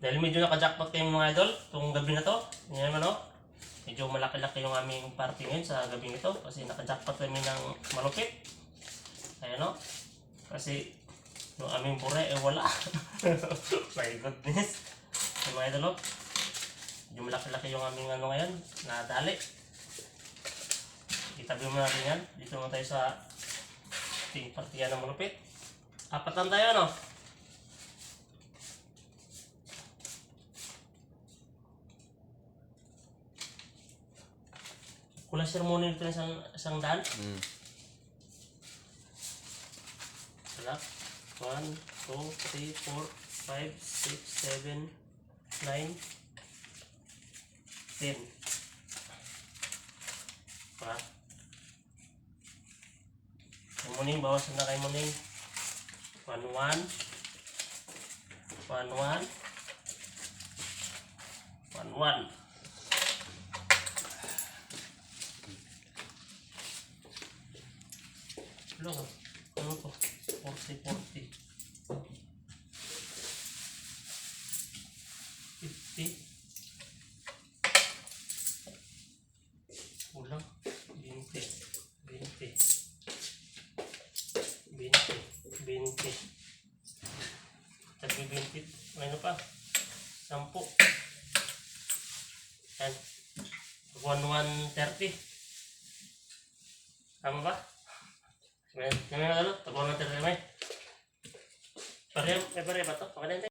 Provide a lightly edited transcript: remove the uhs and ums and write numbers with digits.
Dahil medyo naka-jackpot kayo mga idol, itong gabi na to. Yan naman o. Medyo malaki-laki yung aming party ngayon sa gabi nito. Kasi naka-jackpot kami ng malupit. Ayan o. Kasi yung aming pure wala. My goodness. Yung mga idol o. Medyo malaki-laki yung aming ngayon. Nadali. Itabi mo natin yan. Dito naman tayo sa ating partiyan ng malupit. 4 lang tayo no. Kulang sermoni nito ng isang daan. Wala. 1, 2, 3, 4, 5, 6, 7, 9, 10. Pa. Muning, bawasan na kay muning. 1, 1. 1, 1. 1, 1. Ano to? 40, 40. 50. Kulang. 20. 20. 20. 20. Tagi 20. Ano pa? 10. Yan. 130. Tama ba? May ano? Taguan natin rin may. Pare ba to? Pagkain